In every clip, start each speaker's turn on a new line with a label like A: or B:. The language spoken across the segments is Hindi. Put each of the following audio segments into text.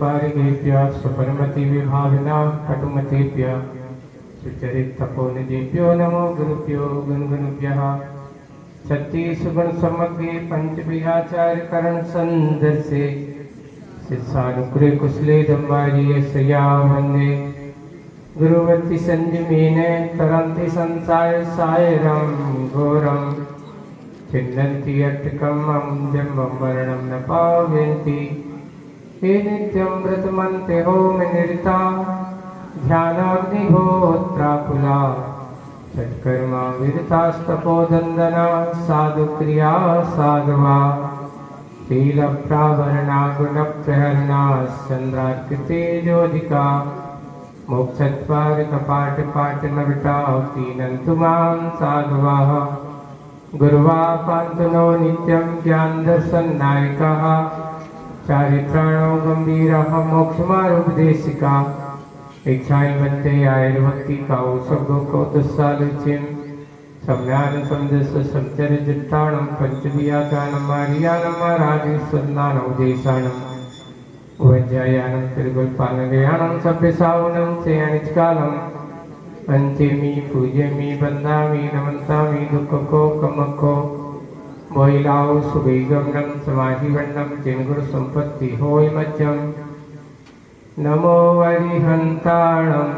A: पारिगेभ्यः सुपरमति विभावना कटुमतेभ्यः सुचरित तपोनिधेभ्यो नमो गुरुभ्यो गुणगुणभ्यः छत्तीस सुगुण समग्रे पंचविहाचार्य करण संदर्शे शिष्यानुग्रह कुशले दम्बारी सया वंदे गुरुवती संजीमेने तरंति संसाय सायरम घोरम छिन्नन्ति अट्टकम जन्मं मरणं न पावयन्ति हे नित्यं व्रतमन्ते होम निरता ध्यानाग्निहोत्राकुला सत्कर्मा विरतास्तपोदन्दना साधुक्रिया साधवा शीलप्रावरणा गुणप्रहरणा चन्द्रार्कतेजोदिका मोक्षद्वार कपाट पाट नवटावतीनन्तु मां साधवाः गुरुवा पान्तुनो नित्यं ज्ञानदर्शननायकाः चारित्राणो गम्भीराः मोक्षमार्गोपदेशिका इच्छाइवन्ते आयुर्भक्ति काउ सबको को दुस्सालुचिम सम्ज्ञान समदस समचरित्राणं पंचवियाचानं मारियानं माराजेश्वरनानं देशानं वज्रयानं त्रिगुणपालनयानं सभ्यसावनं चयनिचकालं अंचेमी पूज्यमी बंदामी नमन्तामी दुःखको कमको मोहिलाओ सुगैगमनं समाधिवन्नं जिनगुण संपत्ति होय मज्जम नमो वरिहन्ताणं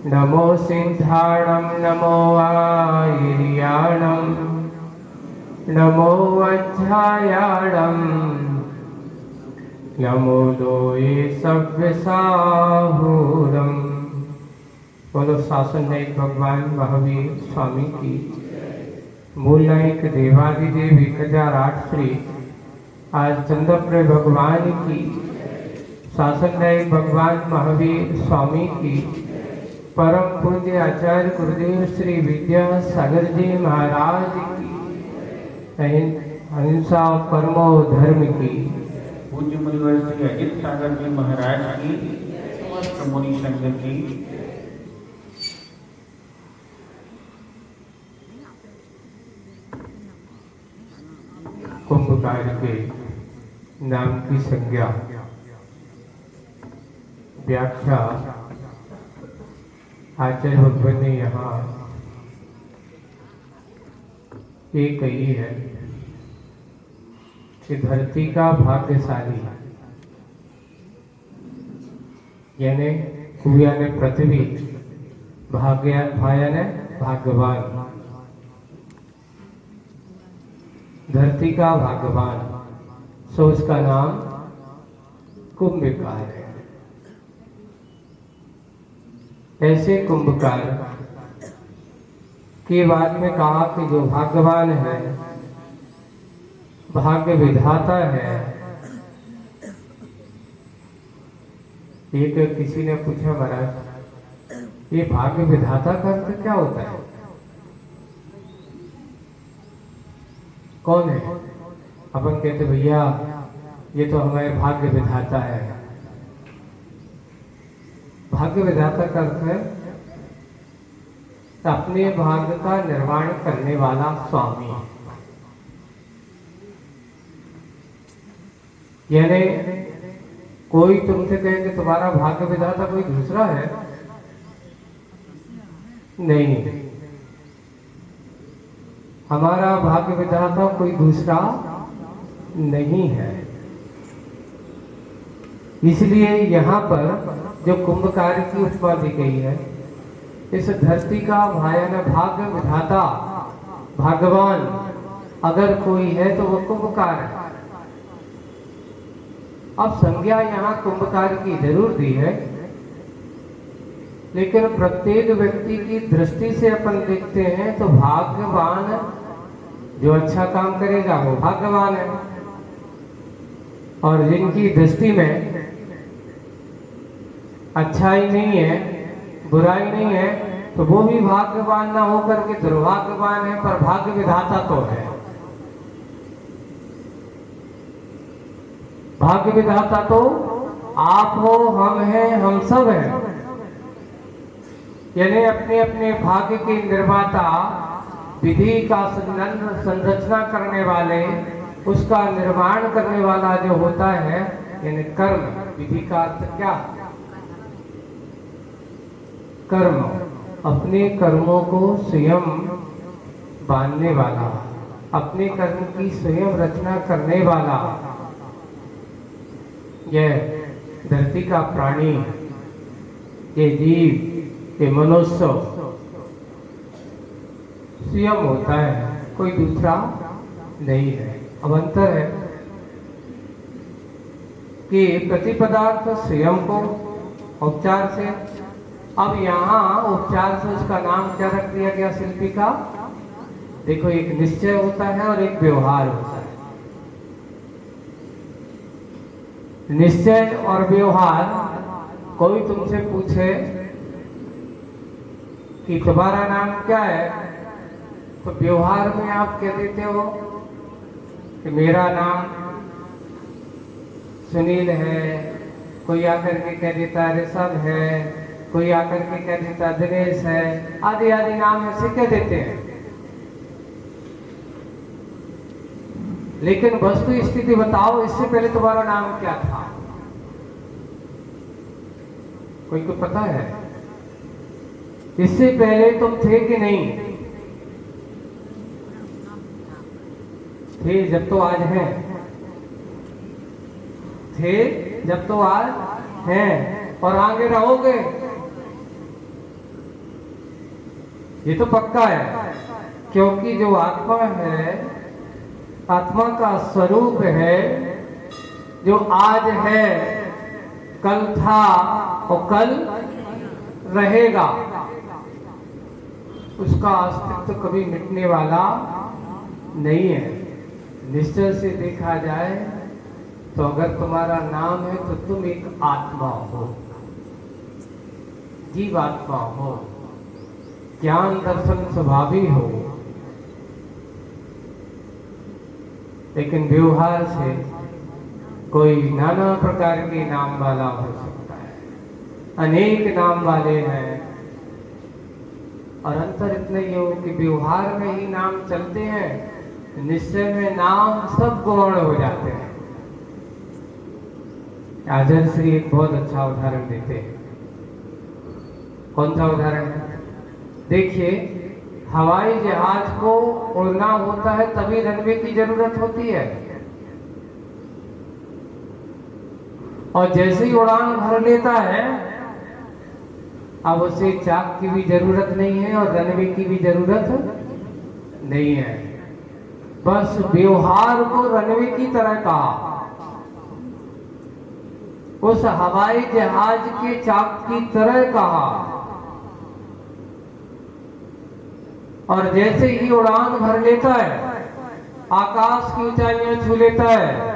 A: नमो सिंहाणं नमो आयर्याणं नमो वज्रायाणं नमो लोये सव्यसाहूरम्। बोलो शासन नायक भगवान महावीर स्वामी की, मूल नायक देवादिदेव 1008 श्री आज चंद्रप्रिय भगवान की, शासन नायक भगवान महावीर स्वामी की, परम पूज्य आचार्य गुरुदेव श्री विद्यासागर जी महाराज की, अहिंसा परमो धर्म की,
B: पूज्य मुनिवर श्री अजित सागर जी महाराज की, समस्त मुनि संघ की।
A: कुंभ कार्य के नाम की संज्ञा व्याख्या आचार्य भगवान ने यहाँ ये कही है कि धरती का भाग्यशाली यानी यानी पृथ्वी भाग्य भाग्यवान, धरती का भाग्यवान सो उसका नाम कुंभकार है। ऐसे कुंभकार के बाद में कहा कि जो भाग्यवान है, भाग्य विधाता है। एक किसी ने पूछा महाराज ये भाग्य विधाता का अर्थ क्या होता है, कौन है? अपन कहते भैया ये तो हमारे भाग्य विधाता है। भाग्य विधाता का अर्थ है अपने भाग्य का निर्माण करने वाला स्वामी, यानी कोई तुमसे कहे कि तुम्हारा भाग्य विधाता कोई दूसरा है, नहीं, हमारा भाग्य विधाता कोई दूसरा नहीं है। इसलिए यहाँ पर जो कुंभकार की उपमा दी गई है, इस धरती का भाग्य विधाता भगवान अगर कोई है तो वो कुंभकार है। अब संज्ञा यहाँ कुंभकार की जरूर दी है, लेकिन प्रत्येक व्यक्ति की दृष्टि से अपन देखते हैं तो भाग्यवान जो अच्छा काम करेगा वो भाग्यवान है, और जिनकी दृष्टि में अच्छाई नहीं है, बुराई नहीं है, तो वो भी भाग्यवान ना होकर के दुर्भाग्यवान है, पर भाग्य विधाता तो है। भाग्य विधाता तो आप हो, हम हैं, हम सब हैं, यानी अपने अपने भाग्य के निर्माता, विधि का संरचना करने वाले, उसका निर्माण करने वाला जो होता है यानी कर्म, विधि का अर्थ क्या? कर्म। अपने कर्मों को स्वयं बांधने वाला, अपने कर्म की स्वयं रचना करने वाला यह धरती का प्राणी, ये जीव, ये मनुष्य स्वयं होता है, कोई दूसरा नहीं है। अब अंतर है कि प्रतिपदार्थ स्वयं को उपचार से, अब यहाँ उपचार से उसका नाम क्या रख दिया गया शिल्पी का? देखो, एक निश्चय होता है और एक व्यवहार होता है। निश्चय और व्यवहार, कोई तुमसे पूछे कि तुम्हारा नाम क्या है, तो व्यवहार में आप कह देते हो कि मेरा नाम सुनील है, कोई आकर के कह देता ऋषभ है, कोई आकर के कह देता दिनेश है, आदि आदि नाम ऐसे कह देते हैं। लेकिन वस्तु स्थिति बताओ, इससे पहले तुम्हारा नाम क्या था? कोई को पता है? इससे पहले तुम थे कि नहीं थे? जब तो आज हैं, थे जब तो आज हैं, और आगे रहोगे, ये तो पक्का है। क्योंकि जो आत्मा है, आत्मा का स्वरूप है, जो आज है, कल था और कल रहेगा, उसका अस्तित्व कभी मिटने वाला नहीं है। निश्चय से देखा जाए तो अगर तुम्हारा नाम है तो तुम एक आत्मा हो, जीवात्मा हो, ज्ञान दर्शन स्वभावी हो। लेकिन व्यवहार से कोई नाना प्रकार के नाम वाला हो सकता है, अनेक नाम वाले हैं। और अंतर इतना ही हो कि व्यवहार में ही नाम चलते हैं, निश्चय में नाम सब गौण हो जाते हैं। आचार्य श्री एक बहुत अच्छा उदाहरण देते हैं। कौन सा उदाहरण है? देखिए, हवाई जहाज को उड़ना होता है तभी रनवे की जरूरत होती है, और जैसे ही उड़ान भर लेता है अब उसे चाक की भी जरूरत नहीं है और रनवे की भी जरूरत नहीं है। बस व्यवहार को रनवे की तरह कहा, उस हवाई जहाज के चाक की तरह कहा, और जैसे ही उड़ान भर लेता है, आकाश की ऊंचाइयां छू लेता है,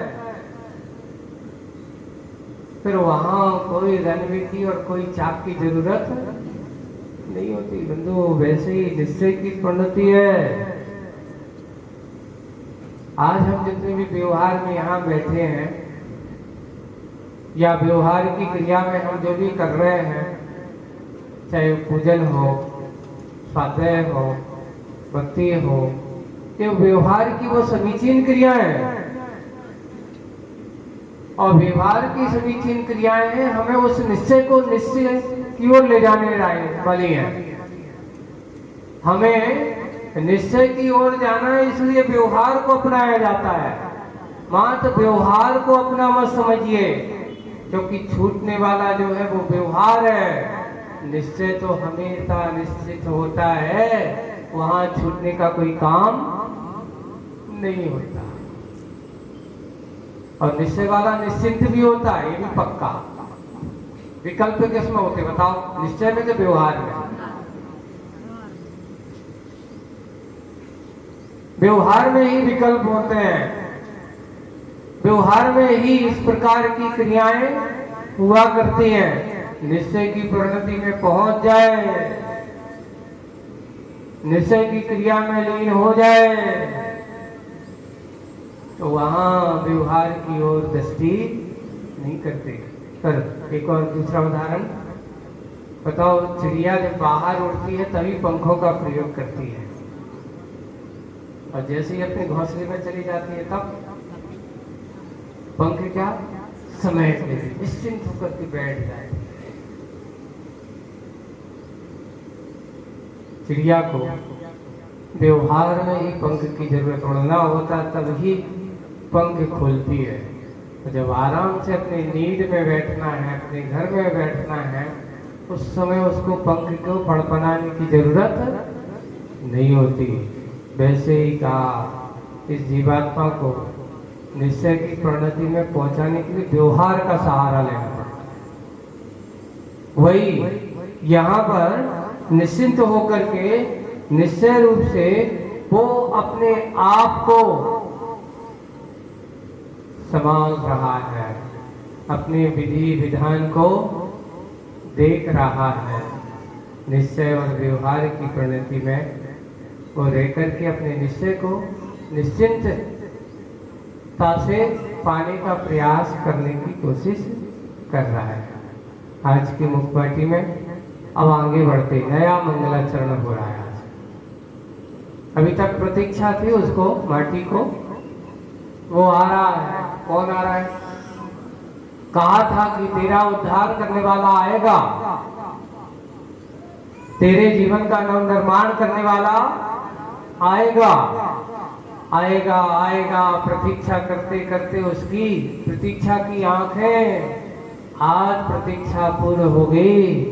A: फिर वहां कोई रनवे की और कोई चाक की जरूरत नहीं होती। बंधु, वैसे ही निश्चय की परिणति है। आज हम जितने भी व्यवहार में यहाँ बैठे हैं, या व्यवहार की क्रिया में हम जो भी कर रहे हैं, चाहे पूजन हो, स्वाध्याय हो, भक्ति हो, ये व्यवहार की वो समीचीन क्रियाएं हैं। और व्यवहार की समीचीन क्रियाएं हमें उस निश्चय को निश्चय की ओर ले जाने वाली हैं। हमें निश्चय की ओर जाना है, इसलिए व्यवहार को अपनाया जाता है। मात्र व्यवहार को अपना मत समझिए, क्योंकि छूटने वाला जो है वो व्यवहार है। निश्चय तो हमेशा निश्चित होता है, वहां छूटने का कोई काम नहीं होता। और निश्चय वाला निश्चिंत भी होता है, ये भी पक्का। विकल्प किसमें होते बताओ? निश्चय में कि व्यवहार में? व्यवहार में ही विकल्प होते हैं। व्यवहार में ही इस प्रकार की क्रियाएं हुआ करती हैं। निश्चय की परिणति में पहुंच जाए, निश्चय की क्रिया में लीन हो जाए, तो वहां व्यवहार की ओर दृष्टि नहीं करते। पर एक और दूसरा उदाहरण बताओ। चिड़िया जब बाहर उड़ती है तभी पंखों का प्रयोग करती है, और जैसे ही अपने घोंसले में चली जाती है तब पंख क्या समय के लिए निश्चिंत होकर के बैठ जाए। चिड़िया को व्यवहार में ही पंख की जरूरत उड़ना होता तब ही पंख खोलती है। तो जब आराम से अपनी नींद में बैठना है, अपने घर में बैठना है, उस समय उसको पंख को फड़फड़ाने की जरूरत नहीं होती। वैसे ही कहा, इस जीवात्मा को निश्चय की परिणति में पहुंचाने के लिए व्यवहार का सहारा लेना पड़ता है। वही यहाँ पर निश्चिंत होकर के निश्चय रूप से वो अपने आप को संभाल रहा है, अपने विधि विधान को देख रहा है। निश्चय और व्यवहार की परिणति में वो रहकर के अपने निश्चय को निश्चिंतता से पाने का प्रयास करने की कोशिश कर रहा है। आज की मुखपाठी में अब आगे बढ़ते नया मंगलाचरण हो रहा है। आज अभी तक प्रतीक्षा थी उसको, माटी को, वो आ रहा है। कौन आ रहा है? कहा था कि तेरा उद्धार करने वाला आएगा, तेरे जीवन का नवनिर्माण करने वाला आएगा, आएगा आएगा। प्रतीक्षा करते करते उसकी प्रतीक्षा की आंखें आज प्रतीक्षा पूर्ण हो गई।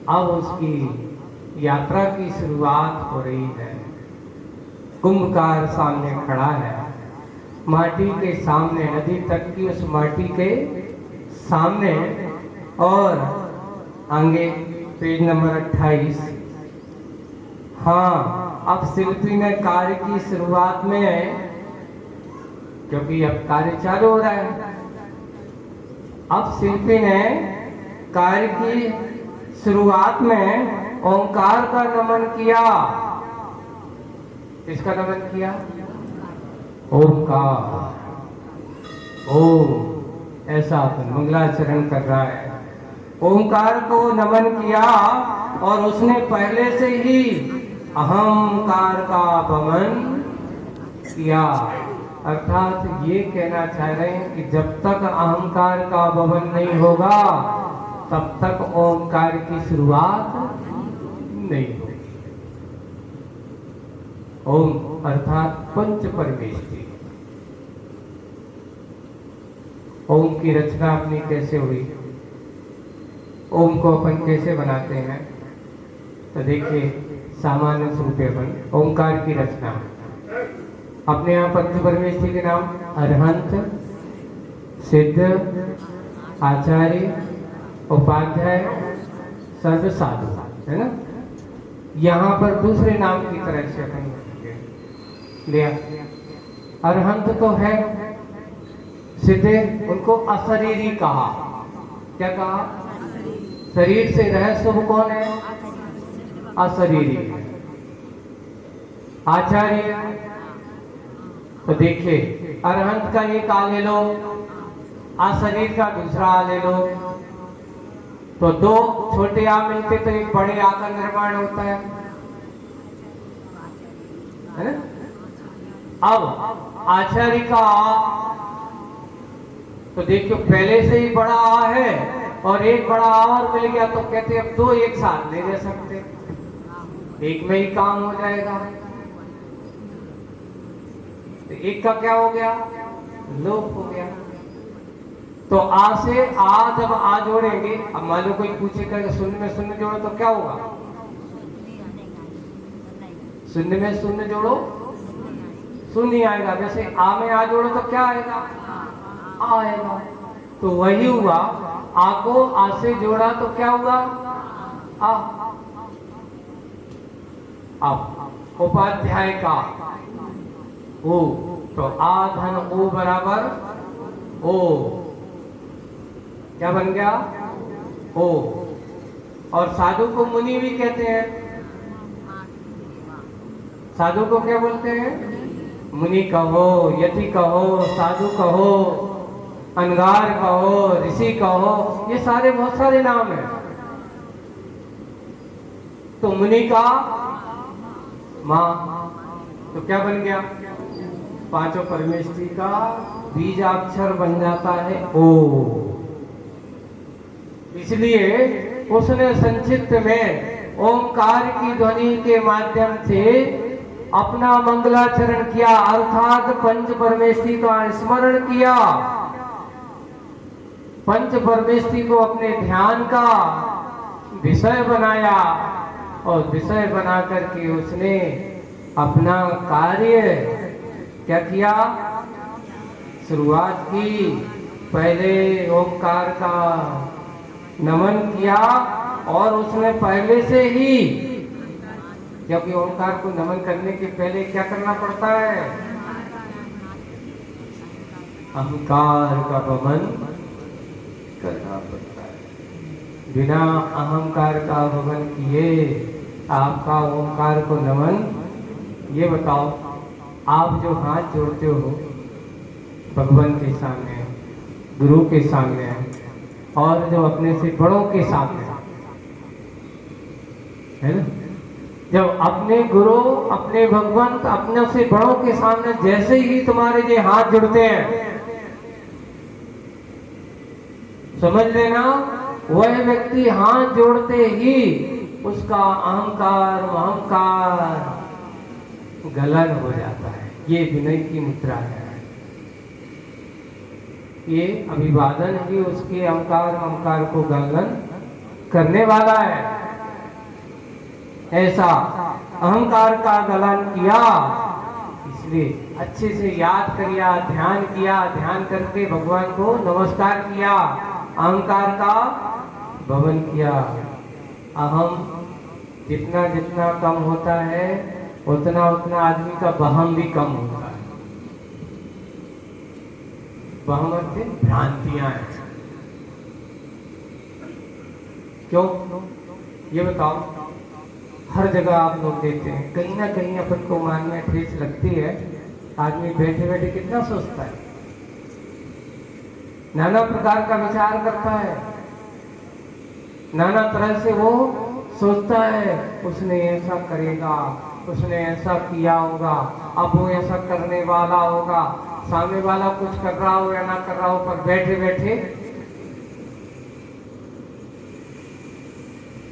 A: अब उसकी यात्रा की शुरुआत हो रही है। कुंभकार सामने खड़ा है, माटी के सामने, नदी तक की उस माटी के सामने। और आगे पेज नंबर 28। हाँ, अब शिल्पी ने कार्य की शुरुआत में, क्योंकि अब कार्य चालू हो रहा है, अब शिल्पी ने कार्य की शुरुआत में ओंकार का नमन किया। किसका नमन किया? ओंकार। ओम, ऐसा मंगलाचरण कर रहा है। ओंकार को नमन किया और उसने पहले से ही अहंकार का वमन किया। अर्थात ये कहना चाह रहे हैं कि जब तक अहंकार का वमन नहीं होगा तब तक ओंकार की शुरुआत नहीं होगी। ओम अर्थात पंच परमेष्टि। ओम की रचना अपनी कैसे हुई, ओम को अपन कैसे बनाते हैं? तो देखिए, सामान्य रूप अपन ओंकार की रचना अपने यहाँ पंच परमेष्टि के नाम अरहंत, सिद्ध, आचार्य, उपाध्याय, सर्व साधु, है ना। यहाँ पर दूसरे नाम की तरह से अपन लिया। अरहंत तो है, सिद्धे उनको अशरीरी कहा। क्या कहा? शरीर से रह शुभ कौन है? अशरीरी। आचार्य तो देखिए, अरहंत का एक आ ले लो, अशरीर का दूसरा आ ले लो, तो दो छोटे आ मिलते तो एक बड़े आ का निर्माण होता है ना? अब आचार्य का आ तो देखियो पहले से ही बड़ा आ है और एक बड़ा आ और मिल गया, तो कहते अब दो एक साथ नहीं रह सकते, एक में ही काम हो जाएगा। तो एक का क्या हो गया? लोप हो गया। तो आ से आ जब आ जोड़ेंगे, अब मान लो कोई पूछेगा कि शून्य में शून्य जोड़ो तो क्या होगा? शून्य में शून्य जोड़ो, शून्य आएगा। जैसे आ में आ जोड़ो तो क्या आएगा? आएगा। तो वही हुआ, आ को आ से जोड़ा तो क्या हुआ? आ। अब उपाध्याय का ओ, तो आ धन ओ बराबर ओ, क्या बन गया? ओ। और साधु को मुनि भी कहते हैं। साधु को क्या बोलते हैं? मुनि कहो, यति कहो, साधु कहो, अनगार कहो, ऋषि कहो, ये सारे बहुत सारे नाम हैं। तो मुनि का मां, तो क्या बन गया? पांचों परमेष्टि का बीजाक्षर बन जाता है ओ। इसलिए उसने संक्षिप्त में ओंकार की ध्वनि के माध्यम से अपना मंगलाचरण किया, अर्थात पंच परमेष्ठी का स्मरण किया, पंच परमेष्ठी को अपने ध्यान का विषय बनाया और विषय बना करके उसने अपना कार्य क्या किया, शुरुआत की। पहले ओंकार का नमन किया और उसने पहले से ही, क्योंकि ओंकार को नमन करने के पहले क्या करना पड़ता है, अहंकार का वमन करना पड़ता है। बिना अहंकार का वमन किए आपका ओंकार को नमन, ये बताओ आप जो हाथ जोड़ते हो भगवान के सामने, गुरु के सामने और जो अपने से बड़ों के सामने है ना, जब अपने गुरु, अपने भगवान, अपने से बड़ों के सामने जैसे ही तुम्हारे ये हाथ जुड़ते हैं, समझ लेना वह व्यक्ति हाथ जोड़ते ही उसका अहंकार अहंकार गलन हो जाता है। ये विनय की मुद्रा है, ये अभिवादन ही उसके अहंकार को गलन करने वाला है। ऐसा अहंकार का गलन किया, इसलिए अच्छे से याद किया, ध्यान किया, ध्यान करके भगवान को नमस्कार किया, अहंकार का भवन किया। अहम जितना जितना कम होता है उतना उतना आदमी का वहम भी कम होता है। वहम से भ्रांतियां हैं। क्यों ये बताओ, हर जगह आप लोग देखते हैं कहीं ना कहीं अपन को मान में ठेस लगती है। आदमी बैठे बैठे कितना सोचता है, नाना प्रकार का विचार करता है, नाना तरह से वो सोचता है उसने ऐसा करेगा, उसने ऐसा किया होगा, अब वो ऐसा करने वाला होगा, सामने वाला कुछ कर रहा हो या ना कर रहा हो, पर बैठे बैठे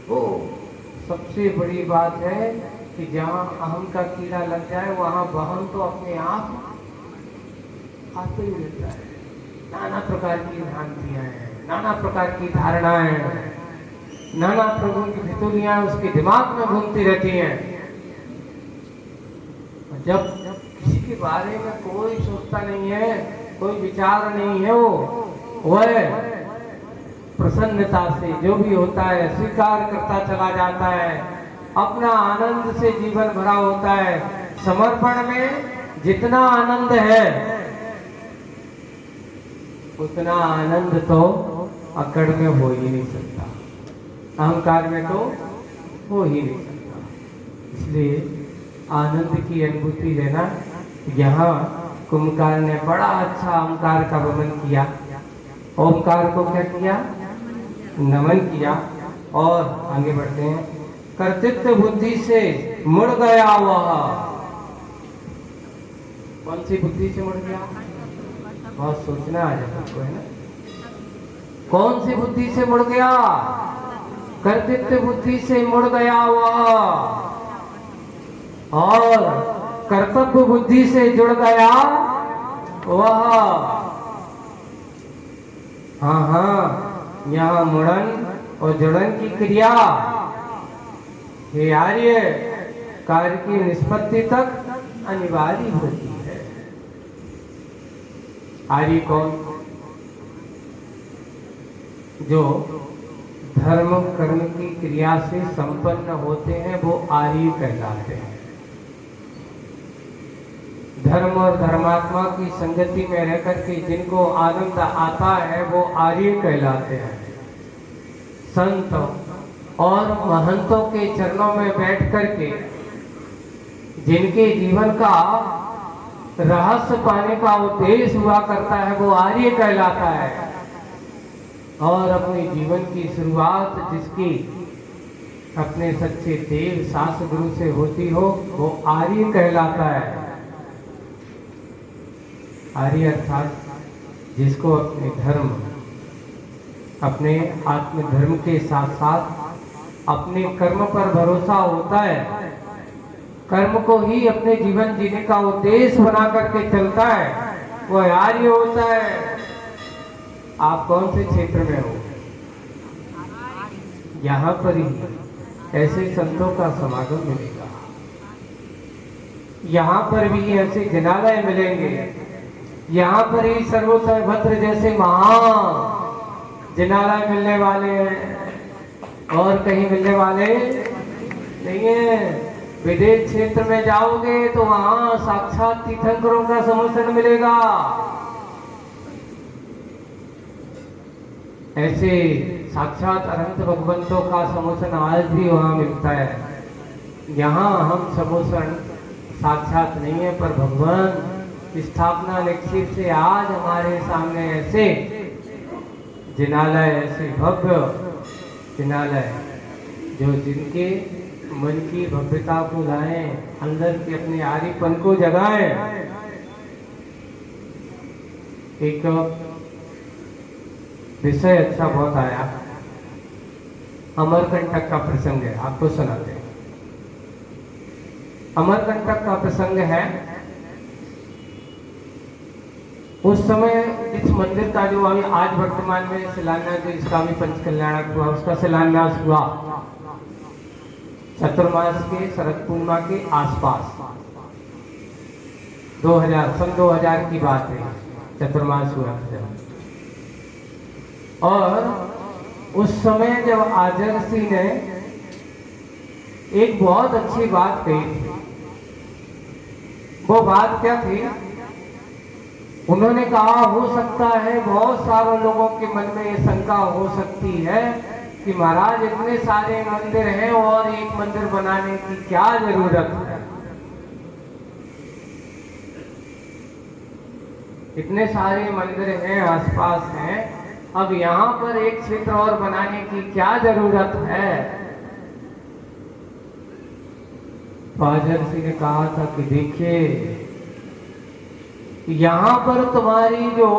A: वो सबसे बड़ी बात है कि जहां अहम का कीड़ा लग जाए वहां वहम तो अपने आप आते ही रहता है। नाना प्रकार की भ्रांतियां हैं, नाना प्रकार की धारणाएं हैं, नाना प्रकार की फितूरियां उसके दिमाग में घूमती रहती हैं। जब किसी के बारे में कोई सोचता नहीं है, कोई विचार नहीं है, वह प्रसन्नता से जो भी होता है स्वीकार करता चला जाता है, अपना आनंद से जीवन भरा होता है। समर्पण में जितना आनंद है उतना आनंद तो अकड़ में हो ही नहीं सकता, अहंकार में तो हो ही नहीं सकता। इसलिए आनंद की अनुभूति लेना, यहाँ कुंभकार ने बड़ा अच्छा ओंकार का वमन किया, ओंकार को क्या किया, नमन किया। और आगे बढ़ते हैं, कर्तृत्व बुद्धि से मुड़ गया वह। कौन सी बुद्धि से मुड़ गया, बहुत सोचना आ जाता आपको, है ना। कौन सी बुद्धि से मुड़ गया, कर्तृत्व बुद्धि से मुड़ गया वह, और कर्तव्य बुद्धि से जुड़ गया वह। हाँ, यहाँ मुड़न और जुड़न की क्रिया हे आर्य कार्य की निष्पत्ति तक अनिवार्य होती है। आर्य कौन, जो धर्म कर्म की क्रिया से संपन्न होते हैं वो आर्य कहलाते हैं। धर्म और धर्मात्मा की संगति में रहकर के जिनको आनंद आता है वो आर्य कहलाते हैं। संत और महंतों के चरणों में बैठ करके जिनके जीवन का रहस्य पाने का उद्देश्य हुआ करता है वो आर्य कहलाता है। और अपने जीवन की शुरुआत जिसकी अपने सच्चे देव शास्त्र गुरु से होती हो वो आर्य कहलाता है। आर्य अर्थात जिसको अपने धर्म, अपने आत्म धर्म के साथ साथ अपने कर्म पर भरोसा होता है, कर्म को ही अपने जीवन जीने का उद्देश्य बना करके चलता है, वह आर्य होता है। आप कौन से क्षेत्र में हो? यहाँ पर ही ऐसे संतों का समागम मिलेगा, यहाँ पर भी ऐसे जनालय मिलेंगे, यहाँ पर ही सर्वोत्तरभद्र जैसे महान जनालय मिलने वाले हैं, और कहीं मिलने वाले नहीं है। विदेश क्षेत्र में जाओगे तो वहां साक्षात तीर्थंकरों का समर्थन मिलेगा। ऐसे साक्षात अनंत भगवंतों का समर्थन आज भी वहां मिलता है। यहाँ हम समर्थन साक्षात नहीं है, पर भगवान स्थापना निश्चित से आज हमारे सामने ऐसे जिनालय, ऐसे भव्य जिनालय जो जिनके मन की भव्यता को लाए, अंदर के अपने आर्यपन को जगाए। एक विषय अच्छा बहुत आया, अमरकंटक का प्रसंग है, आपको सुनाते हैं। अमरकंटक का प्रसंग है, उस समय इस मंदिर का जो अभी आज वर्तमान में शिलान्यास, जो इसका भी पंचकल्याणक हुआ, उसका शिलान्यास हुआ चतुर्मास के शरद पूर्णिमा के आसपास, 2000 2000 की बात है, चतुर्मास हुआ था। और उस समय जब आजर सिंह ने एक बहुत अच्छी बात कही थी, वो बात क्या थी? उन्होंने कहा, हो सकता है बहुत सारे लोगों के मन में ये शंका हो सकती है कि महाराज इतने सारे मंदिर हैं और एक मंदिर बनाने की क्या जरूरत है? इतने सारे मंदिर हैं, आसपास हैं, अब यहाँ पर एक क्षेत्र और बनाने की क्या जरूरत है? बाजर सिंह ने कहा था कि देखिए, यहाँ पर तुम्हारी जो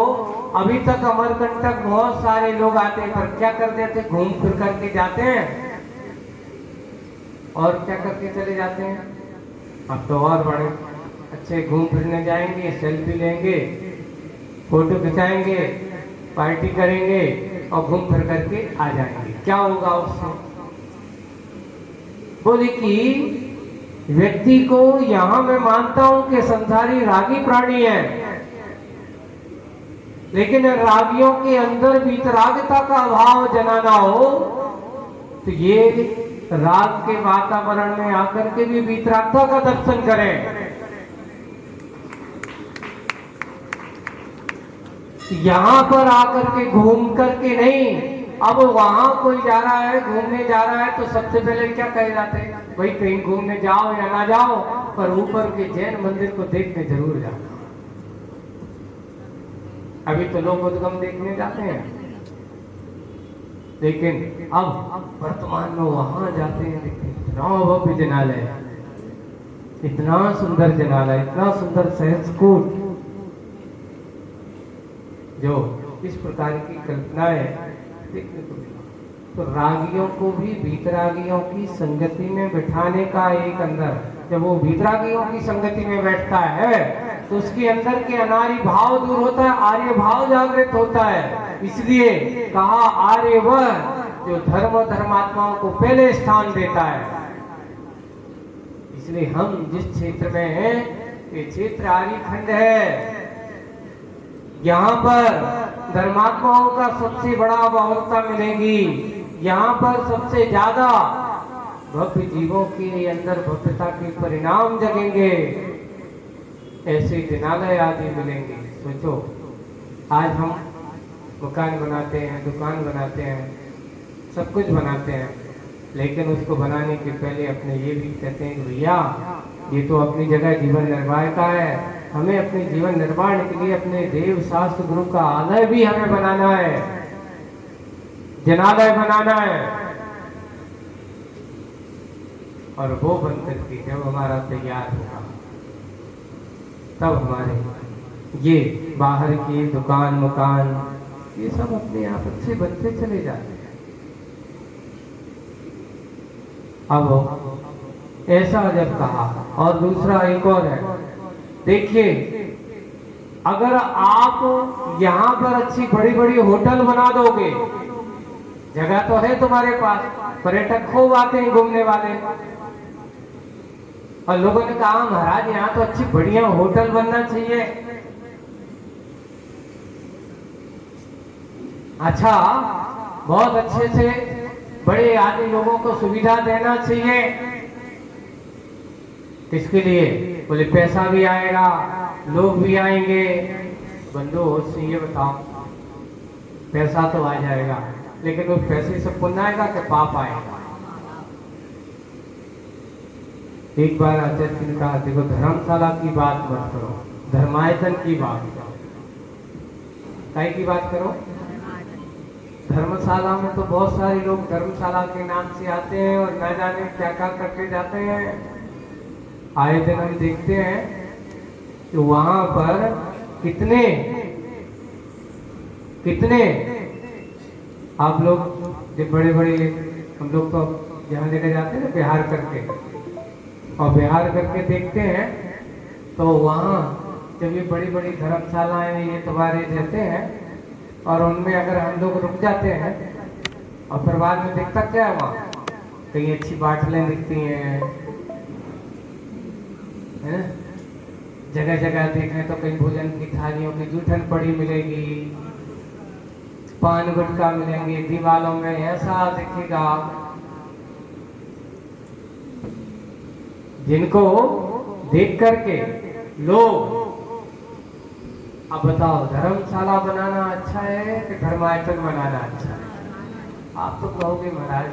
A: अभी तक अमरकंटक बहुत सारे लोग आते हैं, पर क्या कर देते? घूम फिर करके जाते हैं और क्या करके चले जाते हैं? अब तो और बड़े अच्छे घूम फिरने जाएंगे, सेल्फी लेंगे, फोटो खिंचाएंगे, पार्टी करेंगे और घूम फिर करके आ जाएंगे। क्या होगा उससे? बोले कि व्यक्ति को, यहां मैं मानता हूं कि संसारी रागी प्राणी है, लेकिन रागियों के अंदर वीतरागता का भाव जनाना हो तो ये राग के वातावरण में आकर के भी वीतरागता का दर्शन करें। यहां पर आकर के घूम करके नहीं, अब वहां कोई जा रहा है, घूमने जा रहा है, तो सबसे पहले क्या कहे जाते हैं? भाई कहीं घूमने जाओ या ना जाओ, पर ऊपर के जैन मंदिर को देखने जरूर जाना। अभी तो लोग उद्गम देखने जाते हैं, लेकिन अब वर्तमान में वहां जाते हैं, इतना भव्य जनालय, इतना सुंदर जनालय, इतना सुंदर सहस्कूट, जो इस प्रकार की कल्पनाएं देखने को मिली। तो रागियों को भी वीतरागियों की संगति में बिठाने का एक अंदर, जब वो वीतरागियों की संगति में बैठता है तो उसके अंदर के अनारी भाव दूर होता है, आर्य भाव जागृत होता है। इसलिए कहा, आर्य वह जो धर्म धर्मात्माओं को पहले स्थान देता है। इसलिए हम जिस क्षेत्र में हैं, ये क्षेत्र आर्य खंड है। यहाँ पर धर्मात्माओं का सबसे बड़ा बहुलता मिलेगी, यहाँ पर सबसे ज्यादा भव्य जीवों के अंदर भव्यता के परिणाम जगेंगे, ऐसे जिनालय आदि मिलेंगे। सोचो, आज हम मकान बनाते हैं, दुकान बनाते हैं, सब कुछ बनाते हैं, लेकिन उसको बनाने के पहले अपने ये भी कहते हैं कि भैया ये तो अपनी जगह जीवन निर्वाह का है, हमें अपने जीवन निर्माण के लिए अपने देव शास्त्र गुरु का आलय भी हमें बनाना है, जनालय बनाना है। और वो बनकर के जब हमारा तैयार होगा, तब हमारे ये बाहर की दुकान मकान ये सब अपने आप अच्छे बनते चले जाते हैं। अब ऐसा जब कहा, और दूसरा एक और है, देखिए अगर आप यहाँ पर अच्छी बड़ी बड़ी होटल बना दोगे, जगह तो है तुम्हारे पास, पर्यटक खूब आते हैं घूमने वाले, और लोगों ने कहा महाराज यहाँ तो अच्छी बढ़िया होटल बनना चाहिए। अच्छा, बहुत अच्छे से बड़े आदि लोगों को सुविधा देना चाहिए। किसके लिए? बोले पैसा भी आएगा, लोग भी आएंगे। बंधु होश से ये बताओ, पैसा तो आ जाएगा, लेकिन उस पैसे से पुण्य आएगा कि पाप आएगा? एक बार आचार्य ने कहा, देखो धर्मशाला की बात मत करो, धर्मायतन की बात करो। काय की बात करो? धर्मशाला में तो बहुत सारे लोग धर्मशाला के नाम से आते हैं और न जाने क्या क्या करके जाते हैं। आए दिन हम देखते हैं कि वहां पर कितने कितने आप लोग जब बड़े बड़े, हम लोग तो जहाँ लेके जाते हैं ना बिहार करके, और बिहार करके देखते हैं तो वहाँ जब ये बड़ी बड़ी धर्मशालाएं ये तुम्हारे रहते हैं, और उनमें अगर हम लोग रुक जाते हैं और फिर बाद में देखता क्या है, वहाँ कहीं अच्छी बाटलें दिखती हैं, है? जगह जगह देखें तो कहीं भोजन की थालियों की जूठन पड़ी मिलेगी, पान गुटखा मिलेंगे, दीवारों में ऐसा दिखेगा जिनको देख करके लोग, अब बताओ धर्मशाला बनाना अच्छा है कि धर्मायतन बनाना अच्छा है? आप तो कहोगे महाराज,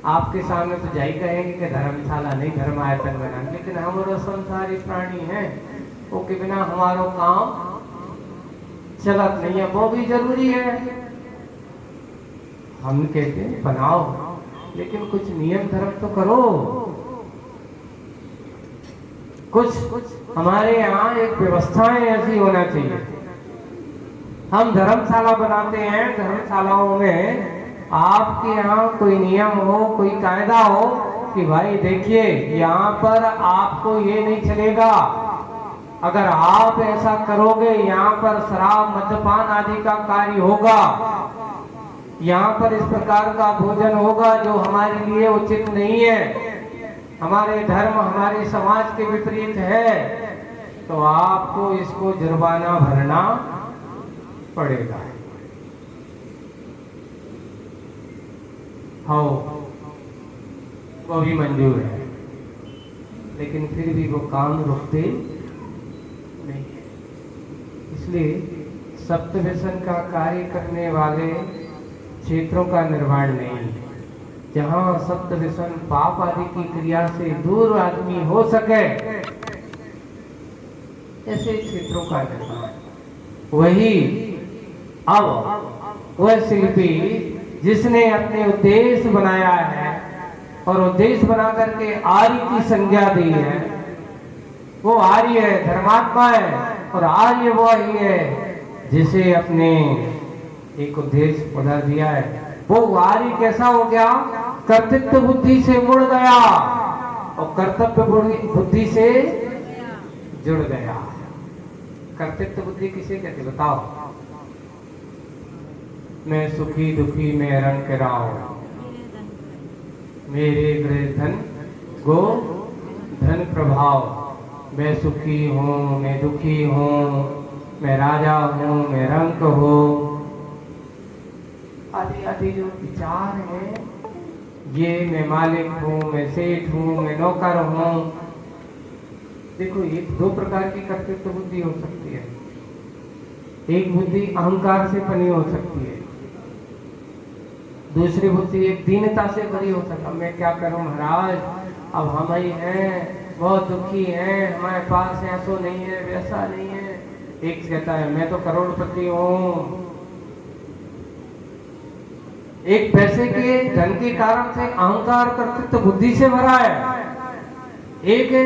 A: आपके सामने तो जाई कहेंगे कि धर्मशाला नहीं धर्मायतन बनाना, लेकिन हमारे संसारी प्राणी हैं, वो के बिना हमारो काम चलत नहीं है, वो भी जरूरी है। हम कहते हैं बनाओ, लेकिन कुछ नियम धर्म तो करो। कुछ हमारे यहाँ एक व्यवस्थाएं ऐसी होना चाहिए। हम धर्मशाला बनाते हैं, धर्मशालाओं में आपके यहाँ कोई नियम हो, कोई कायदा हो कि भाई देखिए यहाँ पर आपको ये नहीं चलेगा, अगर आप ऐसा करोगे यहाँ पर शराब मद्यपान आदि का कार्य होगा, यहाँ पर इस प्रकार का भोजन होगा जो हमारे लिए उचित नहीं है, हमारे धर्म हमारे समाज के विपरीत है, तो आपको इसको जुर्माना भरना पड़ेगा। हाँ, वो भी मंजूर है, लेकिन फिर भी वो काम रुकते नहीं है। इसलिए सप्त व्यसन का कार्य करने वाले क्षेत्रों का निर्माण नहीं है। जहाँ सप्त व्यसन पाप आदि की क्रिया से दूर आदमी हो सके, ऐसे क्षेत्रों का निर्माण। वही अब वह शिल्पी जिसने अपने उद्देश्य बनाया है और उद्देश्य बना करके आर्य की संज्ञा दी है, वो आर्य है, धर्मात्मा है, और आर्य वो ही है जिसे अपने एक उद्देश्य पकड़ दिया है। वो आर्य कैसा हो गया? कर्तृत्व बुद्धि से मुड़ गया और कर्तव्य बुद्धि से जुड़ गया। कर्तृत्व बुद्धि किसे कहते बताओ? मैं सुखी दुखी मैं रंग राव, मेरे गृह धन गो धन प्रभाव, मैं सुखी हूँ मैं दुखी हूँ, मैं राजा हूँ मैं रंक हूँ, आदि आदि जो विचार है, ये मैं मालिक हूँ मैं सेठ हूँ मैं नौकर हूँ। देखो ये दो प्रकार की कर्तृत्व बुद्धि हो सकती है। एक बुद्धि अहंकार से बनी हो सकती है, दूसरी बुद्धि एक दीनता से भरी हो सकती है। मैं क्या करूं महाराज, अब हम ही हैं, बहुत दुखी हैं, हमारे पास ऐसा नहीं है वैसा नहीं है। एक कहता है मैं तो करोड़पति हूं, एक पैसे के धन के कारण से अहंकार कर्तृत्व बुद्धि से भरा है। एक है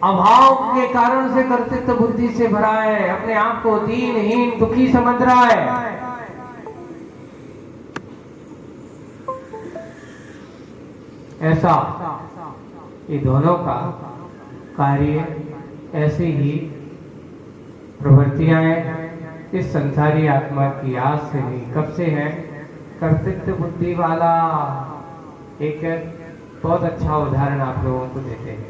A: अभाव के कारण से कर्तृत्व बुद्धि से भरा है, अपने आप को दीनहीन दुखी समझ रहा है। ऐसा ये दोनों का कार्य, ऐसी ही प्रवृत्तियां हैं इस संसारी आत्मा की आज से नहीं, कब से है? कर्तृत्व बुद्धि वाला। एक बहुत अच्छा उदाहरण आप लोगों को देते हैं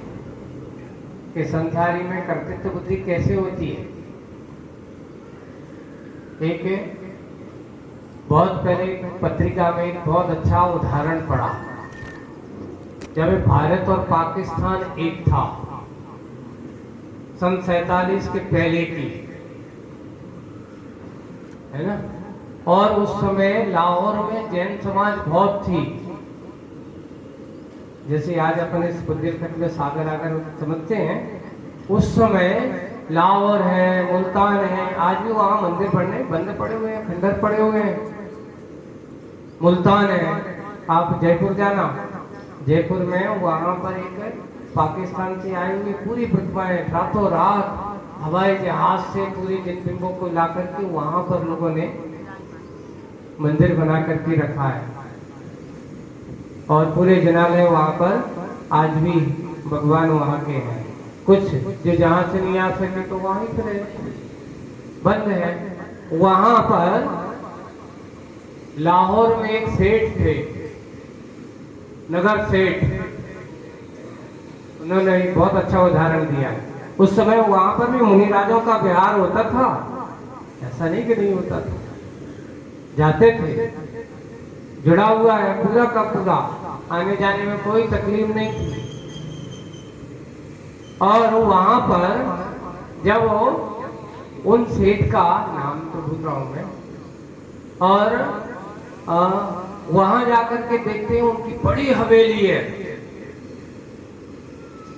A: कि संसारी में कर्तृत्व बुद्धि कैसे होती है। एक बहुत पहले पत्रिका में एक बहुत अच्छा उदाहरण पढ़ा, जब भारत और पाकिस्तान एक था, सन 47 के पहले की, है ना। और उस समय लाहौर में जैन समाज बहुत थी, जैसे आज अपन इस बुंदेलखंड में सागर आगर समझते हैं, उस समय लाहौर है, मुल्तान है, आज भी वहां मंदिर बंद पड़े हुए हैं, खंडर पड़े हुए हैं। मुल्तान है, आप जयपुर जाना, जयपुर में वहां पर एक पाकिस्तान से आई हुई पूरी प्रतिमाएं रातों रात हवाई जहाज से पूरी जिन बिंबों को ला करके वहां पर लोगों ने मंदिर बना करके रखा है, और पूरे जनालय वहां पर आज भी भगवान वहां के हैं। कुछ जो जहां से नहीं आ सके तो वहीं पर बंद है। वहां पर लाहौर में एक सेठ थे, नगर सेठ, उन्होंने एक बहुत अच्छा उदाहरण दिया। उस समय वहां पर भी मुनि राजाओं का विहार होता था, ऐसा नहीं कि नहीं होता था, जाते थे, जुड़ा हुआ है पूरा का पूरा, आने जाने में कोई तकलीफ नहीं थी। और वहां पर जब उन सेठ का नाम तो भूल रहा हूं मैं, और वहां जाकर के देखते हैं उनकी बड़ी हवेली है।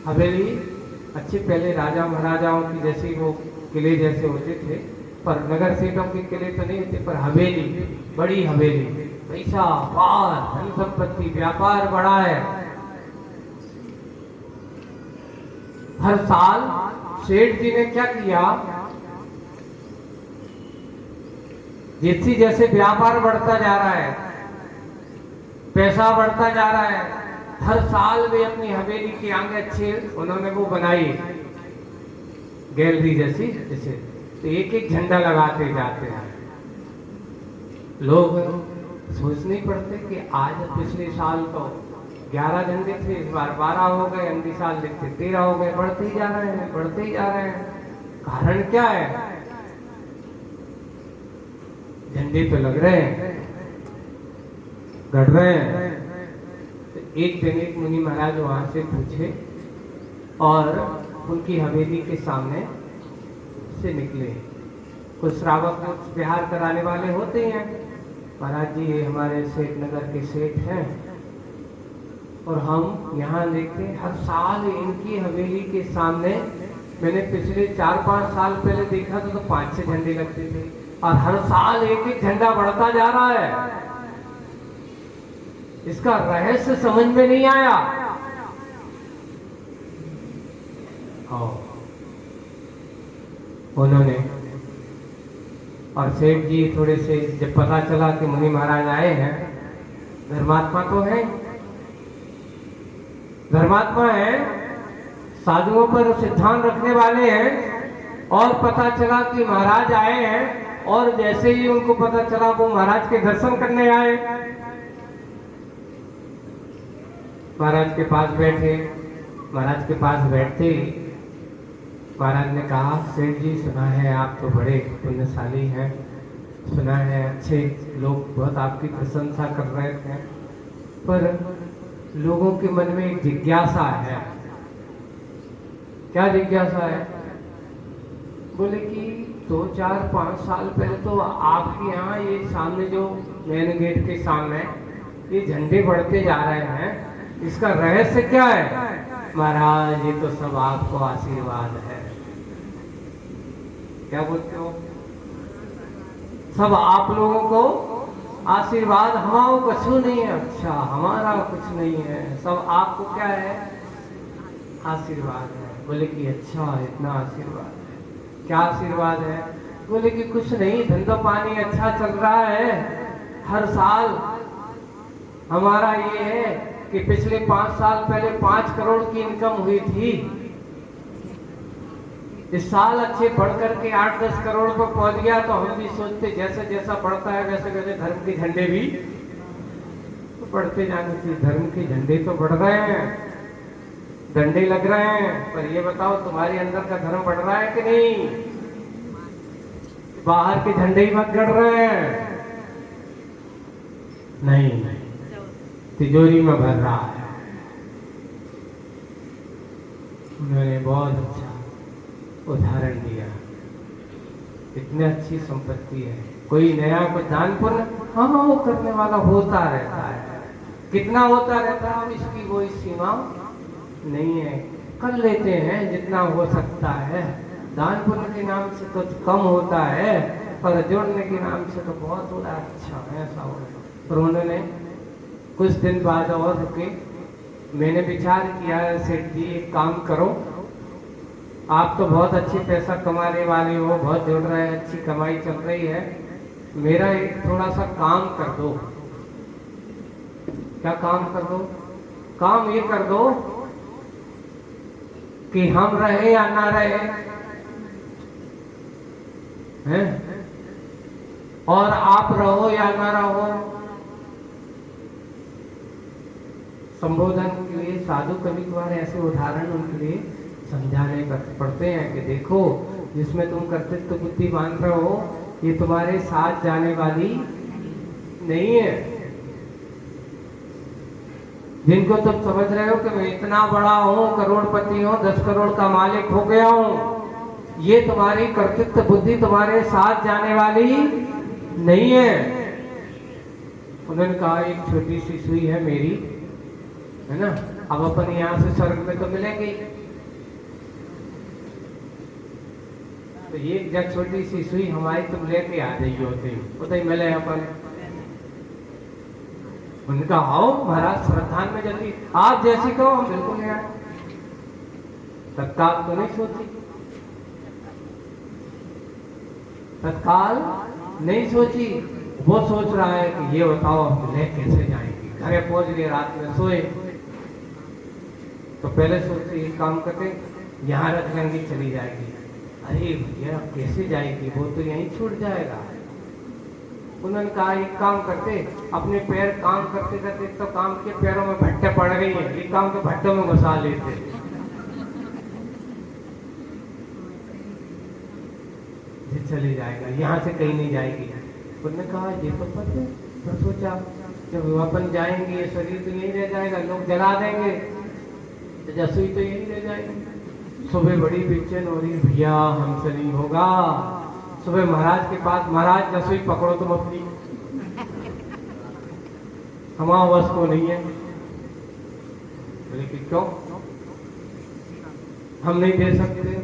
A: हवेली अच्छे पहले राजा महाराजाओं की जैसी वो किले जैसे होते थे, पर नगर सेठों के किले तो नहीं होते, पर हवेली, बड़ी हवेली, पैसा पार, धन संपत्ति, व्यापार बड़ा है। हर साल सेठ जी ने क्या किया, जैसे व्यापार बढ़ता जा रहा है, पैसा बढ़ता जा रहा है, हर साल वे अपनी हवेली के आगे अच्छे उन्होंने वो बनाई गैलरी जैसी, जैसे तो एक एक झंडा लगाते जाते हैं। लोग सोच नहीं पड़ते कि आज पिछले साल तो 11 झंडे थे, इस बार 12 हो गए, अगले साल देखते 13 हो गए, बढ़ते ही जा रहे हैं, बढ़ते ही जा रहे हैं। कारण क्या है? झंडे तो लग रहे हैं, घट रहे हैं। तो एक दिन एक मुनि महाराज वहां से पूछे और उनकी हवेली के सामने से निकले। कुछ श्रावक विहार कराने वाले होते हैं, महाराज जी ये हमारे सेठ नगर के सेठ हैं और हम यहाँ देखते हर साल इनकी हवेली के सामने, मैंने पिछले 4-5 साल पहले देखा तो 5-6 झंडे लगते थे, और हर साल एक एक झंडा बढ़ता जा रहा है। इसका रहस्य समझ में नहीं आया। उन्होंने और सेठ जी थोड़े से जब पता चला कि मुनि महाराज आए हैं, धर्मात्मा तो है, धर्मात्मा है, साधुओं पर सिद्धांत रखने वाले हैं, और पता चला कि महाराज आए हैं, और जैसे ही उनको पता चला वो महाराज के दर्शन करने आए। महाराज के पास बैठे, महाराज के पास बैठते ही महाराज ने कहा, सेठ जी सुना है आप तो बड़े पुण्यशाली हैं, सुना है अच्छे लोग बहुत आपकी प्रशंसा कर रहे थे, पर लोगों के मन में एक जिज्ञासा है। क्या जिज्ञासा है? बोले कि 2-4-5 साल पहले तो आपके यहाँ ये सामने जो मेन गेट के सामने ये झंडे बढ़ते जा रहे हैं, इसका रहस्य क्या है? महाराज ये तो सब आपको आशीर्वाद है। क्या बोलते हो? सब आप लोगों को आशीर्वाद, हमारा कुछ नहीं है। अच्छा, हमारा कुछ नहीं है, सब आपको क्या है? आशीर्वाद है। बोले कि अच्छा इतना आशीर्वाद है। क्या आशीर्वाद है? बोले कि कुछ नहीं, धंधा पानी अच्छा चल रहा है। हर साल हमारा ये है कि पिछले 5 साल पहले 5 करोड़ की इनकम हुई थी, इस साल अच्छे बढ़ करके 8-10 करोड़ पर पहुंच गया। तो हम भी सोचते जैसे जैसा बढ़ता है वैसे वैसे धर्म के झंडे भी तो बढ़ते जाने चाहिए। धर्म के झंडे तो बढ़ रहे हैं, डंडे लग रहे हैं, पर ये बताओ तुम्हारे अंदर का धर्म बढ़ रहा है कि नहीं? बाहर के झंडे ही मत गड़ रहे हैं। नहीं, तिजोरी में भर रहा है। उन्होंने बहुत अच्छा उदाहरण दिया। इतनी अच्छी संपत्ति है, कोई नया कोई दान पुण्य हाँ वो करने वाला होता रहता है। कितना होता रहता है, अब इसकी कोई सीमा नहीं है। कर लेते हैं जितना हो सकता है। दान पुण्य के नाम से तो कम होता है, पर जोड़ने के नाम से तो बहुत होता है। अच्छा ऐसा हो रहा। पर उन्होंने कुछ दिन बाद और रुके। मैंने विचार किया, सेठ जी एक काम करो, आप तो बहुत अच्छी पैसा कमाने वाले हो, बहुत जोड़ रहे हैं, अच्छी कमाई चल रही है, मेरा एक थोड़ा सा काम कर दो। क्या काम कर दो? काम ये कर दो कि हम रहे या ना रहे हैं, और आप रहो या ना रहो, संबोधन के लिए साधु कभी कभार ऐसे उदाहरण उनके लिए समझाने पड़ते हैं कि देखो जिसमें तुम कर्तृत्व बुद्धि मान रहे हो ये तुम्हारे साथ जाने वाली नहीं है। जिनको तुम समझ रहे हो कि मैं इतना बड़ा हूं, करोड़पति हूं, 10 करोड़ का मालिक हो गया हूं, ये तुम्हारी कर्तृत्व बुद्धि तुम्हारे साथ जाने वाली नहीं है। उन्होंने कहा एक छोटी सी सुई है मेरी, है ना, अब अपन यहां से स्वर्ग में तो मिलेंगे, तो एक जग छोटी सी सुई हमारी तुम लेके आ जाइए होते ही मिले अपन। उनका आओ महाराज श्रद्धान में जल्दी, आप जैसी कहो हम बिल्कुल नहीं आए। तत्काल तो नहीं सोची, तत्काल नहीं सोची। वो सोच रहा है कि ये बताओ हम ले कैसे जाएंगे। घरे पहुंच गए, रात में सोए तो पहले सोचते एक काम करते यहाँ रख लेंगे, चली जाएगी। अरे भैया कैसे जाएगी, वो तो यहीं छूट जाएगा। उन्होंने कहा एक काम करते, अपने पैर काम करते करते तो काम के पैरों में भट्टे पड़ गई हैं, एक काम तो भट्टों में घुसा लेते। ये चले जाएगा, यहाँ से कहीं नहीं जाएगी। उन्होंने कहा ये तो पता है, तो सोचा जब अपन जाएंगे शरीर तो यहीं रह जाएगा, लोग जला देंगे, रसोई तो यहीं रह जाएगी। सुबह बड़ी बेचैन हो रही, भैया हमसे नहीं होगा। सुबह महाराज के पास, महाराज रसोई पकड़ो तुम अपनी, हमारा बस को नहीं है। बोले कि क्यों? हम नहीं दे सकते,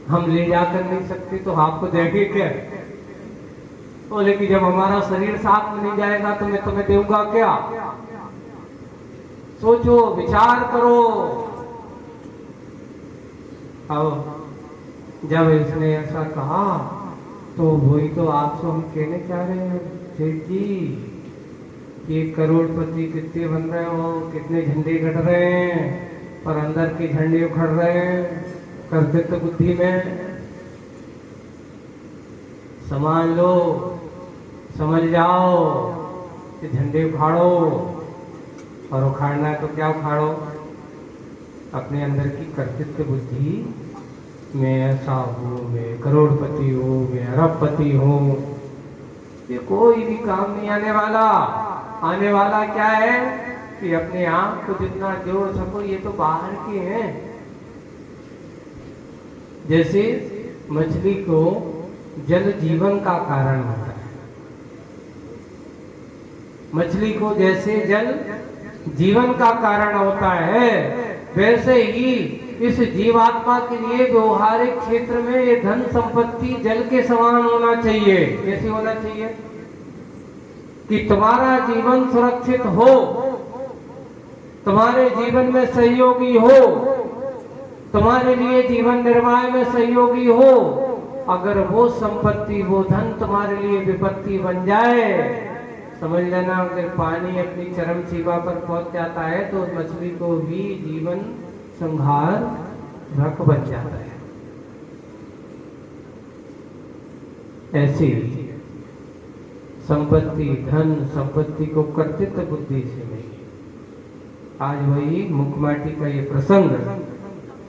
A: हम ले जाकर नहीं सकते, तो आपको देंगे क्या? बोले कि जब हमारा शरीर साथ में नहीं जाएगा तो मैं तुम्हें दूंगा क्या? सोचो, विचार करो। अब जब इसने ऐसा कहा तो वही तो आपसे हम कहने चाह रहे हैं सेठ जी कि करोड़पति कितने बन रहे हो, कितने झंडे गड़ रहे हैं, पर अंदर के झंडे उखड़ रहे हैं कर्तृत्व बुद्धि में। समझ लो, समझ जाओ कि झंडे उखाड़ो, और उखाड़ना है तो क्या उखाड़ो? अपने अंदर की कर्तृत्व बुद्धि, मैं ऐसा हूँ, मैं करोड़पति हूँ, मैं अरबपति हूँ, ये कोई भी काम नहीं आने वाला। आने वाला क्या है कि अपने आप को जितना जोड़ सको, ये तो बाहर के हैं। जैसे मछली को जल जीवन का कारण होता है, मछली को जैसे जल जीवन का कारण होता है, वैसे ही इस जीवात्मा के लिए व्यवहारिक क्षेत्र में ये धन संपत्ति जल के समान होना चाहिए। कैसे होना चाहिए? कि तुम्हारा जीवन सुरक्षित हो, तुम्हारे जीवन में सहयोगी हो, तुम्हारे लिए जीवन निर्वाह में सहयोगी हो, अगर वो संपत्ति वो धन तुम्हारे लिए विपत्ति बन जाए, समझ लेना अगर पानी अपनी चरम सीमा पर पहुंच जाता है तो उस मछली को भी जीवन संहार रख बन जाता है। ऐसी संपत्ति धन संपत्ति को कर्तृत्व बुद्धि से नहीं। आज वही मुखमाटी का ये प्रसंग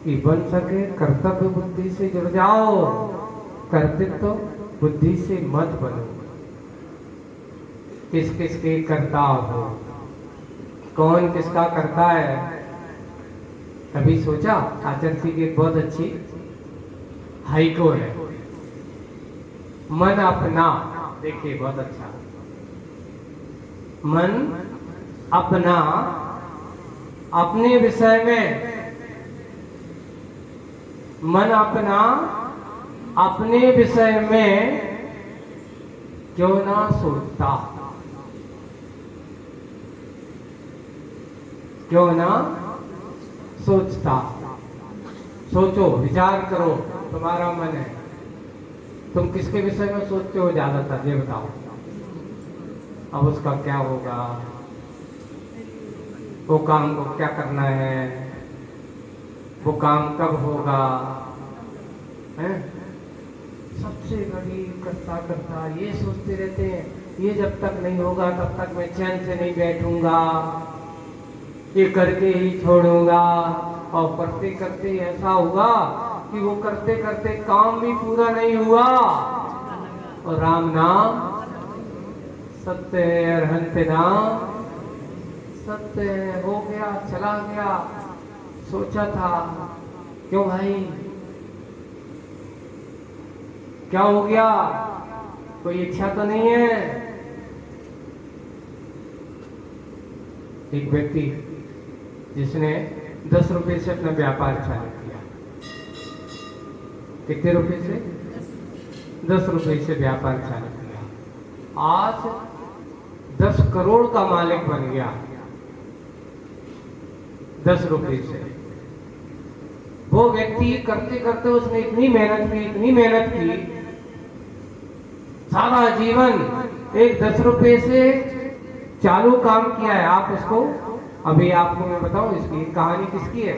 A: कि बन सके कर्तव्य बुद्धि से जुड़ जाओ, कर्तृत्व बुद्धि से मत बनो। किस किस के कर्ता हो, कौन किसका करता है, कभी सोचा? आचरण की एक बहुत अच्छी हाइको है, मन अपना। देखिए बहुत अच्छा, मन अपना अपने विषय में, मन अपना अपने विषय में क्यों ना सोचता, क्यों ना सोचता। सोचो, विचार करो, तुम्हारा मन है, तुम किसके विषय में सोचते हो ज्यादातर, ये बताओ। अब उसका क्या होगा, वो काम को क्या करना है, वो काम कब होगा, हैं? सबसे बड़ी करता करता ये सोचते रहते हैं, ये जब तक नहीं होगा तब तक मैं चैन से नहीं बैठूंगा, ये करके ही छोड़ूंगा। और करते करते ऐसा हुआ कि वो करते करते काम भी पूरा नहीं हुआ और राम नाम सत्य है, अरहंत नाम सत्य है, हो गया, चला गया। सोचा था, क्यों भाई, क्या हो गया, कोई इच्छा तो नहीं है? एक व्यक्ति जिसने 10 रुपए से अपना व्यापार चालू किया। कितने रुपए से? 10 रुपए से व्यापार चालू किया। आज 10 करोड़ का मालिक बन गया 10 रुपए से। वो व्यक्ति करते करते उसने इतनी मेहनत की, इतनी मेहनत की, सारा जीवन एक 10 रुपए से चालू काम किया है। आप उसको, अभी आपको मैं बताऊं इसकी कहानी किसकी है।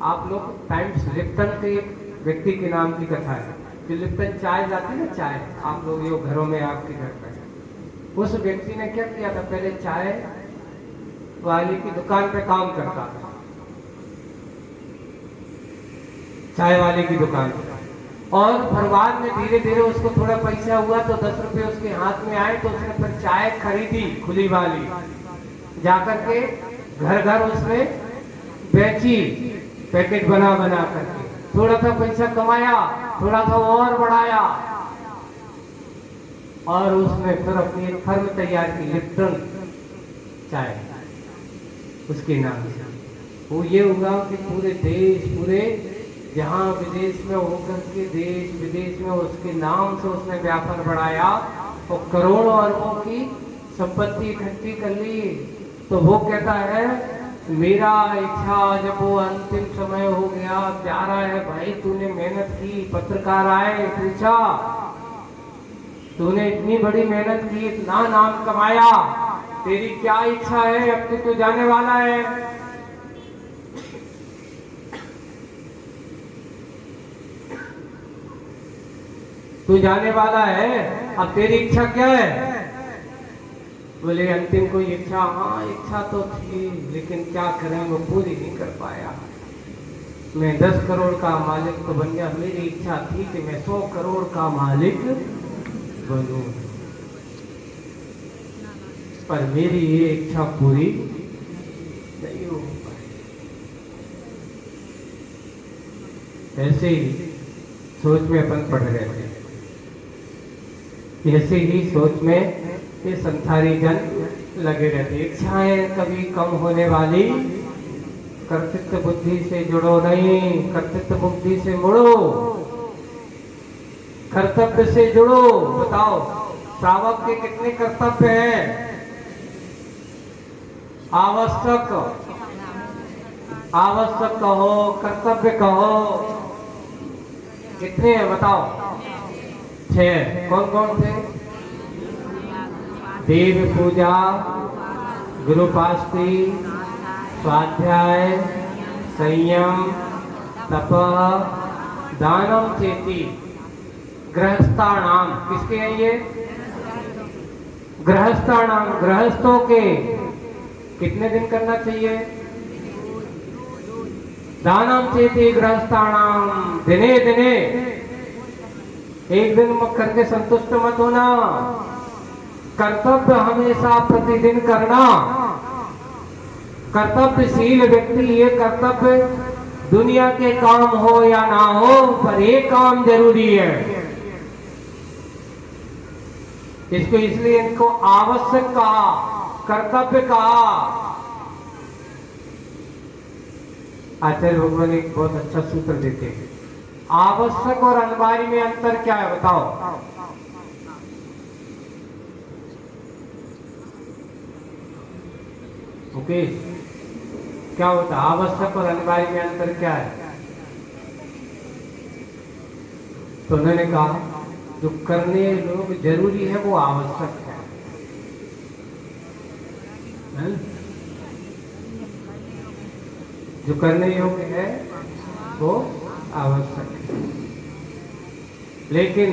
A: आप लोग टाइम्स लिप्टन के एक व्यक्ति के नाम की कथा है, जो लिप्टन चाय जाती है ना, चाय आप लोग जो घरों में आपके घर पर, उस व्यक्ति ने क्या किया था, पहले चाय वाले की दुकान पे काम करता था, चाय वाले की दुकान पे, और फिर बाद में धीरे धीरे उसको थोड़ा पैसा हुआ तो 10 रुपए उसके हाथ में आए तो उसने फिर चाय खरीदी खुली वाली, जाकर के घर घर उसने बेची, पैकेट बना बना करके थोड़ा सा पैसा कमाया, थोड़ा सा और बढ़ाया, और उसने फिर अपनी एक फर्म तैयार की, लिप्टन चाय उसके नाम से। वो ये हुआ कि पूरे देश, पूरे जहाँ विदेश में होकर के देश विदेश में उसके नाम से उसने व्यापार बढ़ाया और करोड़ों अरबों की संपत्ति इकट्ठी कर ली। तो वो कहता है, मेरा इच्छा जब वो अंतिम समय हो गया, प्यारा है भाई, तूने मेहनत की, पत्रकार आए, पूछा तूने इतनी बड़ी मेहनत की, इतना नाम कमाया, तेरी क्या इच्छा है, अब तो जाने वाला है। तू जाने वाला है, अब तेरी इच्छा क्या है? बोले अंतिम कोई इच्छा, हाँ इच्छा तो थी, लेकिन क्या करें, वो पूरी नहीं कर पाया। मैं 10 करोड़ का मालिक तो बन गया, मेरी इच्छा थी कि मैं 100 करोड़ का मालिक बनूं, पर मेरी ये इच्छा पूरी नहीं हो पाई। ऐसे ही सोच में अपन पड़ गए थे, ऐसे ही सोच में ये संसारी जन लगे रहते। इच्छाएं कभी कम होने वाली, कर्तृत्व बुद्धि से जुड़ो नहीं, कर्तृत्व बुद्धि से मुड़ो, कर्तव्य से जुड़ो। बताओ श्रावक के कितने कर्तव्य हैं? आवश्यक, आवश्यक कहो, कर्तव्य कहो, कितने हैं बताओ? 6। कौन कौन थे? देव पूजा, गुरुपास्ति, स्वाध्याय, संयम, तपः, दानम चेति, गृहस्थानाम। किसके हैं ये? गृहस्थानाम। गृहस्थों के कितने दिन करना चाहिए? दानम चेति गृहस्थानाम, दिने दिने। एक दिन मत करके संतुष्ट मत होना, कर्तव्य हमेशा प्रतिदिन करना। कर्तव्यशील व्यक्ति ये कर्तव्य दुनिया के काम हो या ना हो, पर एक काम जरूरी है। इसको इसलिए इनको आवश्यक कहा, कर्तव्य कहा। आचार्य भगवान एक बहुत अच्छा सूत्र देते हैं। आवश्यक और अनिवार्य में अंतर क्या है बताओ? ओके, क्या होता है? आवश्यक और अनिवार्य में अंतर क्या है? तो उन्होंने कहा जो करने लोग जरूरी है वो आवश्यक है, जो करने योग्य है वो आवश्यक है। लेकिन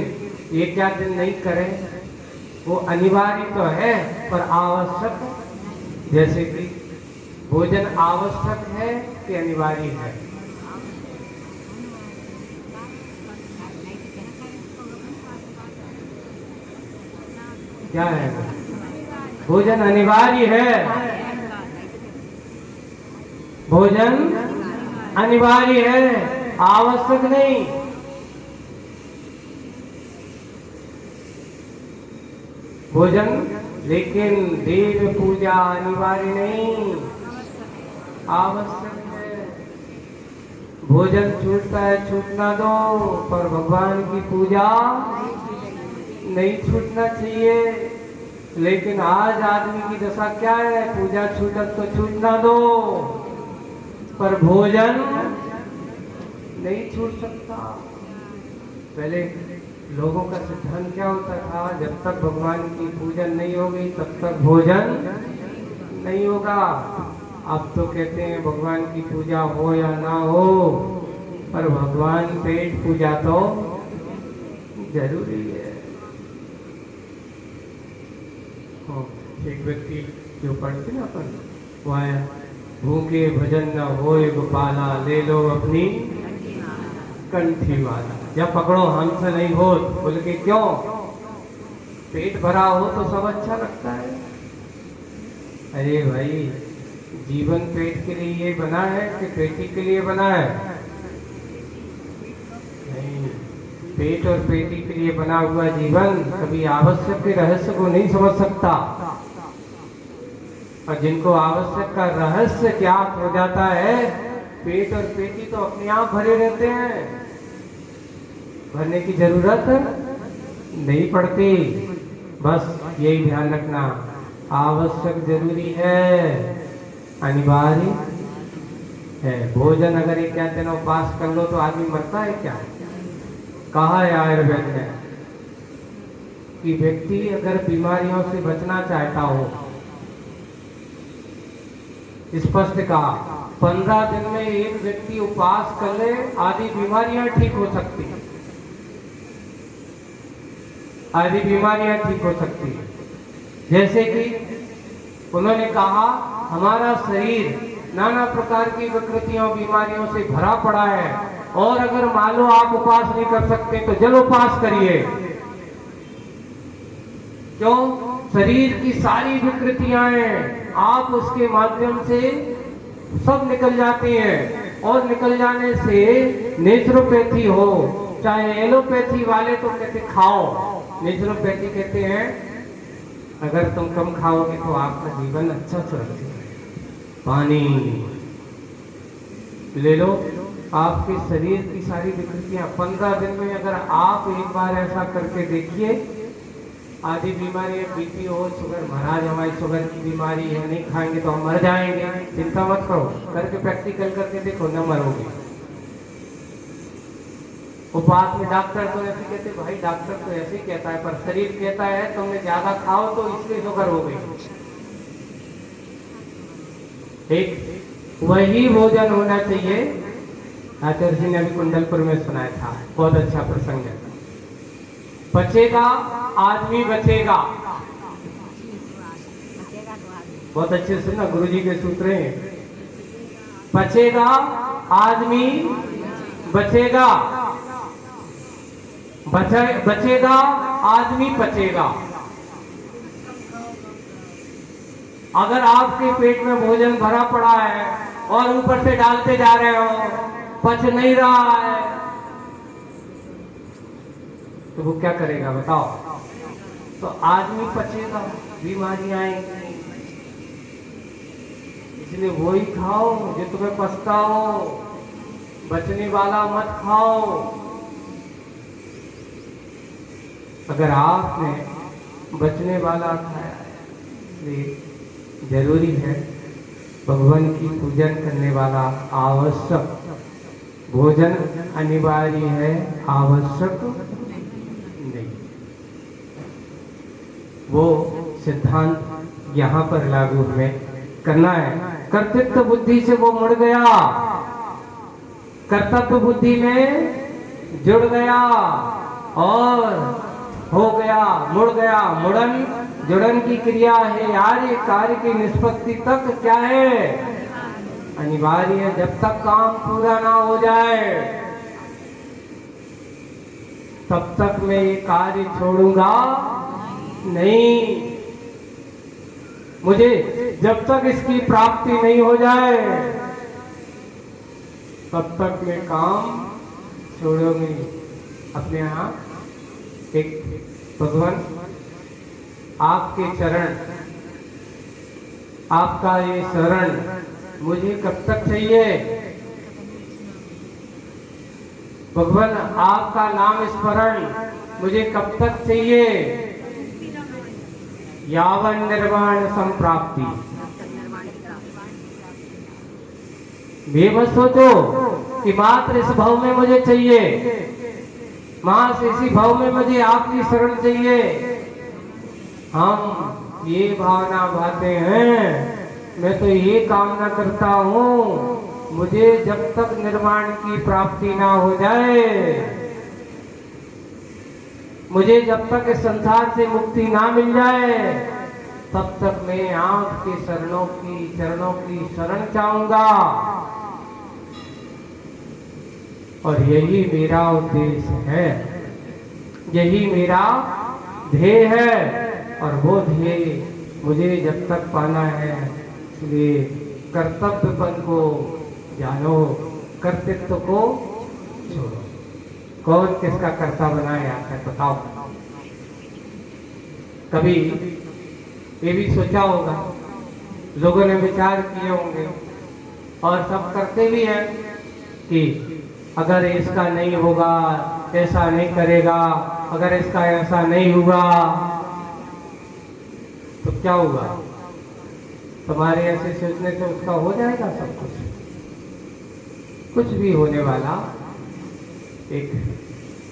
A: ये क्या दिन नहीं करें वो अनिवार्य तो है पर आवश्यक। जैसे कि भोजन आवश्यक है कि अनिवार्य है? क्या है? भोजन अनिवार्य है। भोजन अनिवार्य है, आवश्यक नहीं। भोजन, लेकिन देव पूजा अनिवार्य नहीं, आवश्यक है। भोजन छूटता है छूटना दो, पर भगवान की पूजा नहीं छूटना चाहिए। लेकिन आज आदमी की दशा क्या है? पूजा छूटत तो छूटना दो, पर भोजन नहीं छूट सकता। पहले लोगों का सिद्धांत क्या होता था? जब तक भगवान की पूजन नहीं होगी तब तक भोजन नहीं होगा। अब तो कहते हैं भगवान की पूजा हो या ना हो, पर भगवान पेट पूजा तो जरूरी है। एक व्यक्ति जो पढ़ते ना अपन, वो आया, भूखे भजन न होए गोपाला, ले लो अपनी कंठी वाला। जब पकड़ो हमसे नहीं हो, बोल के क्यों? पेट भरा हो तो सब अच्छा लगता है। अरे भाई, जीवन पेट के लिए बना है कि पेटी के लिए बना है? नहीं, पेट और पेटी के लिए बना हुआ जीवन कभी आवश्यक के रहस्य को नहीं समझ सकता। और जिनको आवश्यक का रहस्य ज्ञात हो जाता है, पेट और पेटी तो अपने आप भरे रहते हैं, भरने की जरूरत नहीं पड़ती। बस यही ध्यान रखना, आवश्यक जरूरी है, अनिवार्य है। भोजन अगर एक दिन उपवास कर लो तो आदमी मरता है क्या? कहा है आयुर्वेद में कि व्यक्ति अगर बीमारियों से बचना चाहता हो, स्पष्ट कहा, 15 दिन में एक व्यक्ति उपवास कर ले, आदि बीमारियां ठीक हो सकती हैं, आदि बीमारियां ठीक हो सकती हैं। जैसे कि उन्होंने कहा, हमारा शरीर नाना प्रकार की विकृतियों बीमारियों से भरा पड़ा है, और अगर मान लो आप उपवास नहीं कर सकते तो जल उपवास करिए। क्यों? शरीर की सारी विकृतियां आप उसके माध्यम से सब निकल जाती हैं, और निकल जाने से नेचुरोपैथी हो चाहे एलोपैथी वाले तो कहते खाओ, नेचुरोपैथी कहते हैं अगर तुम कम खाओगे तो आपका जीवन अच्छा चलता है। पानी ले लो, आपके शरीर की सारी विकृतियां 15 दिन में, अगर आप एक बार ऐसा करके देखिए आदि बीमारी है, बीपी हो, शुगर, महाराज हमारी शुगर की बीमारी है, नहीं खाएंगे तो हम मर जाएंगे, चिंता मत करो, करके प्रैक्टिकल करके देखो, न मरोगे। उपवास में डॉक्टर तो ऐसे कहते, भाई डॉक्टर तो ऐसे ही कहता है, पर शरीर कहता है तुमने ज्यादा खाओ तो इसलिए शुगर हो गई। एक वही भोजन होना चाहिए। आचार्य जी ने अभी कुंडलपुर में सुनाया था, बहुत अच्छा प्रसंग है। बचेगा आदमी बचेगा, बहुत अच्छे सुना, गुरु जी के सूत्र हैं। बचेगा आदमी बचेगा, बचेगा आदमी बचेगा। अगर आपके पेट में भोजन भरा पड़ा है और ऊपर से डालते जा रहे हो, पच नहीं रहा है, तो वो क्या करेगा बताओ? तो आदमी पचेगा, बीमारियां आएंगी। इसलिए वही खाओ जो तुम्हें पचता हो, बचने वाला मत खाओ। अगर आपने बचने वाला खाया है, इसलिए जरूरी है भगवान की पूजन करने वाला आवश्यक, भोजन अनिवार्य है, आवश्यक नहीं। वो सिद्धांत यहाँ पर लागू हमें करना है। कर्तृत्व बुद्धि से वो मुड़ गया, कर्तव्य बुद्धि में जुड़ गया और हो गया, मुड़ गया। मुड़न जुड़न की क्रिया है यार, ये कार्य की निष्पत्ति तक क्या है, अनिवार्य है। जब तक काम पूरा ना हो जाए तब तक मैं ये कार्य छोड़ूंगा नहीं। मुझे जब तक इसकी प्राप्ति नहीं हो जाए तब तक मैं काम छोड़ूंगी। अपने यहाँ एक भगवान आपके चरण, आपका ये शरण मुझे कब तक चाहिए? भगवान आपका नाम स्मरण मुझे कब तक चाहिए? यावन निर्वाण संप्राप्ति। ये मत सोचो कि मात्र इस भाव में मुझे चाहिए, मास इसी भाव में मुझे आपकी शरण चाहिए। हम ये भावना भाते हैं, मैं तो ये कामना करता हूँ, मुझे जब तक निर्माण की प्राप्ति ना हो जाए, मुझे जब तक इस संसार से मुक्ति ना मिल जाए, तब तक मैं आपके चरणों की शरण चाहूंगा। और यही मेरा उद्देश्य है, यही मेरा ध्येय है। और वो ध्येय मुझे जब तक पाना है, इसलिए कर्तव्यपन को जानो, कर्तृत्व को छोड़ो। कौन किसका कर्ता बनाया है बताओ? कभी ये भी सोचा होगा, लोगों ने विचार किए होंगे और सब करते भी हैं कि अगर इसका नहीं होगा, ऐसा नहीं करेगा, अगर इसका ऐसा नहीं हुआ तो क्या होगा? तुम्हारे ऐसे सोचने से उसका हो जाएगा सब कुछ भी होने वाला। एक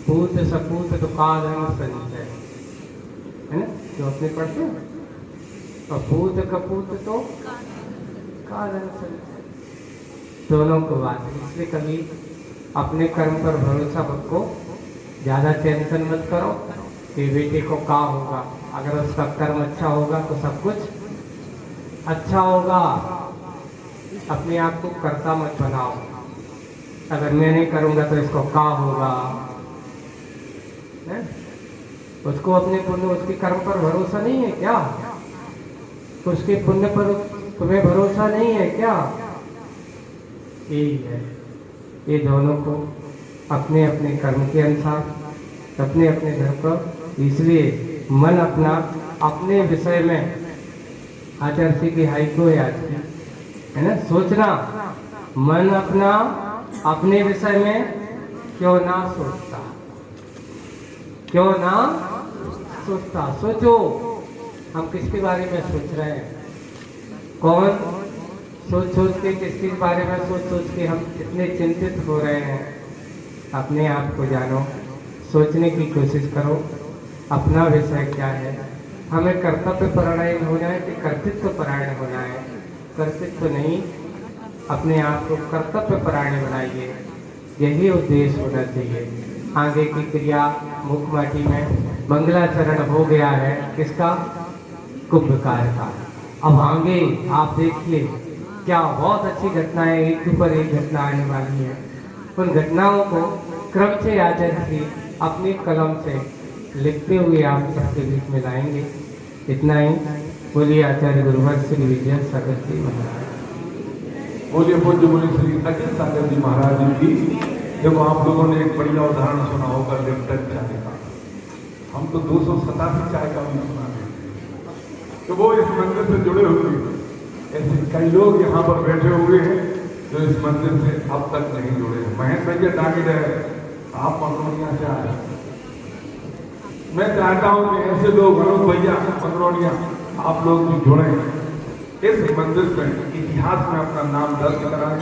A: पूत सपूत तो काधन संचय है ना, जो अपने पढ़ते हैं, और पूत कपूत तो काधन संचय, दोनों को बात है। इसलिए कभी अपने कर्म पर भरोसा रखो, ज्यादा टेंशन मत करो कि बेटे को क्या होगा। अगर उसका कर्म अच्छा होगा तो सब कुछ अच्छा होगा। अपने आप को कर्ता मत बनाओ, अगर मैं नहीं करूंगा तो इसको क्या होगा, है? उसको अपने पुण्य, उसके कर्म पर भरोसा नहीं है क्या? उसके पुण्य पर तुम्हें भरोसा नहीं है क्या? यही है, ये दोनों को अपने अपने कर्म के अनुसार, अपने अपने घर पर, इसलिए मन अपना अपने विषय में, आचार्य जी की हाइको याद है ना, सोचना, मन अपना अपने विषय में क्यों ना सोचता, क्यों ना सोचता। सोचो हम किसके बारे में सोच रहे हैं, कौन सोच सोच के किसके बारे में सोच के हम कितने चिंतित हो रहे हैं। अपने आप को जानो, सोचने की कोशिश करो अपना विषय क्या है। हमें कर्तव्य परायण होना है कि कर्तृत्व परायण होना है? कर्तृत्व नहीं, अपने आप को कर्तव्य परायण बनाइए, यही उद्देश्य होना चाहिए। आगे की क्रिया मुखमाटी में मंगलाचरण हो गया है, किसका? कुंभकार का। अब आगे आप देखिए क्या बहुत अच्छी घटनाएं, एक पर एक घटना आने वाली है। उन घटनाओं को क्रम से आचार्य जी अपनी कलम से लिखते हुए आप सबके बीच में लाएंगे। इतना ही। बोलिए आचार्य गुरुवर श्री विजय सागर जी महाराज।
C: बोलिए पूज्य बोले श्री अजित सागर जी महाराज जी की। जब आप लोगों ने एक बढ़िया उदाहरण सुना होगा लिप्टन चाय का, हम तो 287 चाय का भी सुना है, तो वो इस मंदिर से जुड़े हुए ऐसे कई लोग यहाँ पर बैठे हुए हैं जो इस मंदिर से अब तक नहीं जुड़े हैं। महेंद्र भैया डांगे रहे, आप मंगरोनिया से आए। मैं चाहता हूं कि ऐसे लोग, अनूप भैया मंगरोनिया, आप लोग भी जुड़े इस मंदिर में, इतिहास में अपना नाम दर्ज कराएं।